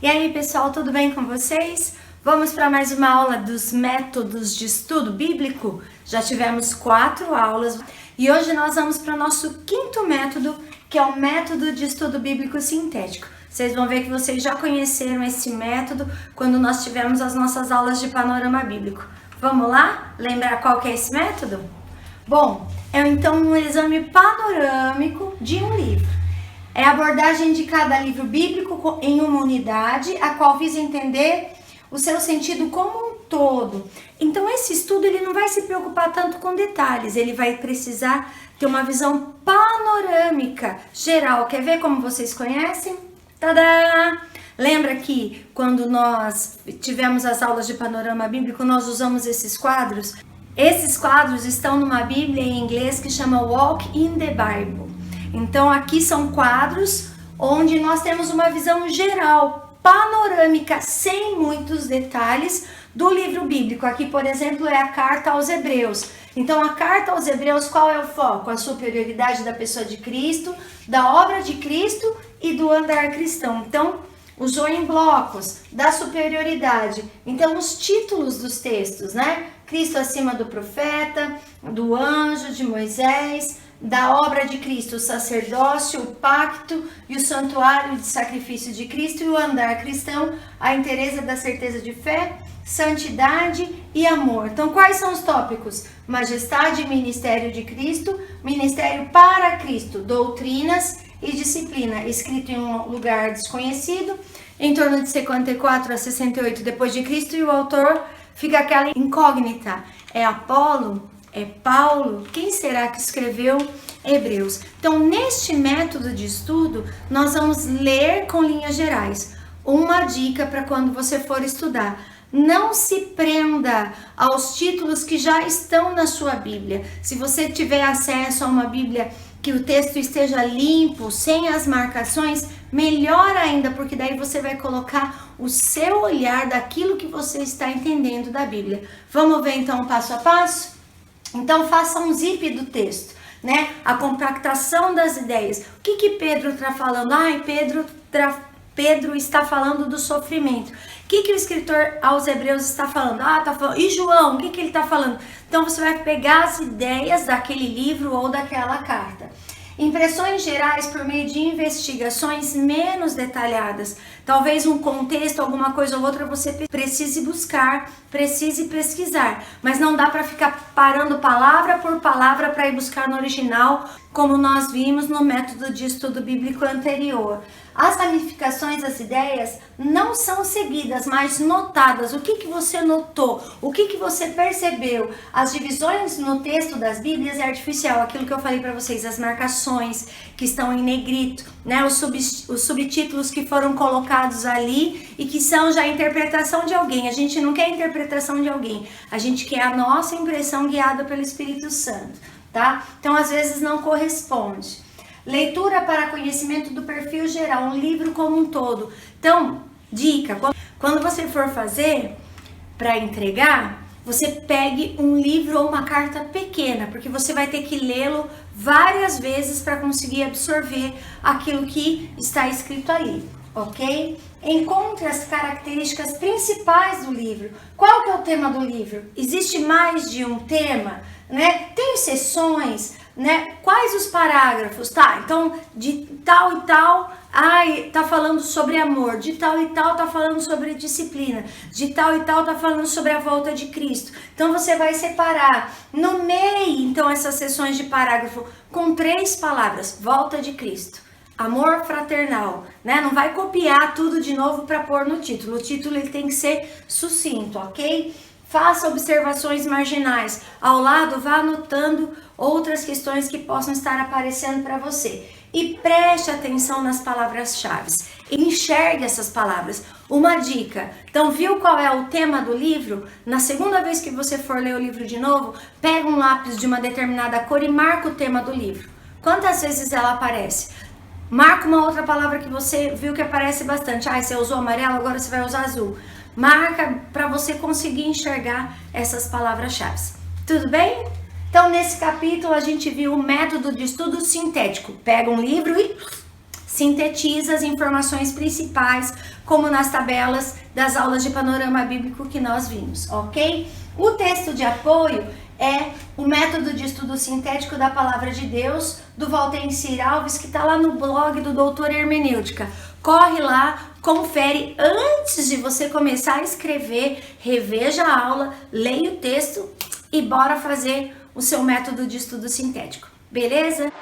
E aí, pessoal, tudo bem com vocês? Vamos para mais uma aula dos métodos de estudo bíblico? Já tivemos 4 aulas e hoje nós vamos para o nosso 5º método, que é o método de estudo bíblico sintético. Vocês vão ver que vocês já conheceram esse método quando nós tivemos as nossas aulas de panorama bíblico. Vamos lá? Lembrar qual que é esse método? Bom, é então um exame panorâmico de um livro. É a abordagem de cada livro bíblico em uma unidade, a qual visa entender o seu sentido como um todo. Então, esse estudo ele não vai se preocupar tanto com detalhes, ele vai precisar ter uma visão panorâmica, geral. Quer ver como vocês conhecem? Tadá! Lembra que quando nós tivemos as aulas de panorama bíblico, nós usamos esses quadros? Esses quadros estão numa Bíblia em inglês que chama Walk in the Bible. Então, aqui são quadros onde nós temos uma visão geral, panorâmica, sem muitos detalhes do livro bíblico. Aqui, por exemplo, é a carta aos Hebreus. Então, a carta aos Hebreus, qual é o foco? A superioridade da pessoa de Cristo, da obra de Cristo e do andar cristão. Então, usou em blocos da superioridade. Então, os títulos dos textos, né? Cristo acima do profeta, do anjo, de Moisés, da obra de Cristo, o sacerdócio, o pacto e o santuário de sacrifício de Cristo e o andar cristão, a inteireza da certeza de fé, santidade e amor. Então, quais são os tópicos? Majestade e ministério de Cristo, ministério para Cristo, doutrinas e disciplina, escrito em um lugar desconhecido, em torno de 54 a 68 depois de Cristo, e o autor fica aquela incógnita, é Apolo? É Paulo? Quem será que escreveu Hebreus? Então, neste método de estudo, nós vamos ler com linhas gerais. Uma dica para quando você for estudar: não se prenda aos títulos que já estão na sua Bíblia. Se você tiver acesso a uma Bíblia que o texto esteja limpo, sem as marcações, melhor ainda, porque daí você vai colocar o seu olhar daquilo que você está entendendo da Bíblia. Vamos ver então passo a passo? Então, faça um zip do texto, né? A compactação das ideias. O que Pedro está falando? Pedro está falando do sofrimento. O que o escritor aos Hebreus está falando? Tá falando. E João, o que ele está falando? Então, você vai pegar as ideias daquele livro ou daquela carta. Impressões gerais por meio de investigações menos detalhadas. Talvez um contexto, alguma coisa ou outra você precise buscar, precise pesquisar. Mas não dá para ficar parando palavra por palavra para ir buscar no original, como nós vimos no método de estudo bíblico anterior. As ramificações das ideias não são seguidas, mas notadas. O que você notou? O que você percebeu? As divisões no texto das Bíblias é artificial. Aquilo que eu falei para vocês, as marcações que estão em negrito, né? Os subtítulos que foram colocados ali e que são já a interpretação de alguém. A gente não quer a interpretação de alguém. A gente quer a nossa impressão guiada pelo Espírito Santo, tá? Então, às vezes não corresponde. Leitura para conhecimento do perfil geral, um livro como um todo. Então, dica, quando você for fazer para entregar, você pegue um livro ou uma carta pequena, porque você vai ter que lê-lo várias vezes para conseguir absorver aquilo que está escrito ali, ok? Encontre as características principais do livro. Qual que é o tema do livro? Existe mais de um tema, né? Tem seções, né? Quais os parágrafos? Tá, então de tal e tal, tá falando sobre amor, de tal e tal tá falando sobre disciplina, de tal e tal tá falando sobre a volta de Cristo. Então você vai separar no meio, então, essas seções de parágrafo com 3 palavras: volta de Cristo, amor fraternal, né? Não vai copiar tudo de novo para pôr no título. O título ele tem que ser sucinto, ok? Faça observações marginais. Ao lado, vá anotando outras questões que possam estar aparecendo para você. E preste atenção nas palavras-chave. Enxergue essas palavras. Uma dica. Então, viu qual é o tema do livro? Na segunda vez que você for ler o livro de novo, pega um lápis de uma determinada cor e marca o tema do livro. Quantas vezes ela aparece? Marca uma outra palavra que você viu que aparece bastante. Você usou amarelo, agora você vai usar azul. Marca para você conseguir enxergar essas palavras-chave. Tudo bem? Então, nesse capítulo, a gente viu o método de estudo sintético. Pega um livro e sintetiza as informações principais, como nas tabelas das aulas de panorama bíblico que nós vimos, ok? O texto de apoio é o método de estudo sintético da Palavra de Deus, do Valtencir Alves, que está lá no blog do Doutor Hermenêutica. Corre lá, confere antes de você começar a escrever, reveja a aula, leia o texto e bora fazer o seu método de estudo sintético, beleza?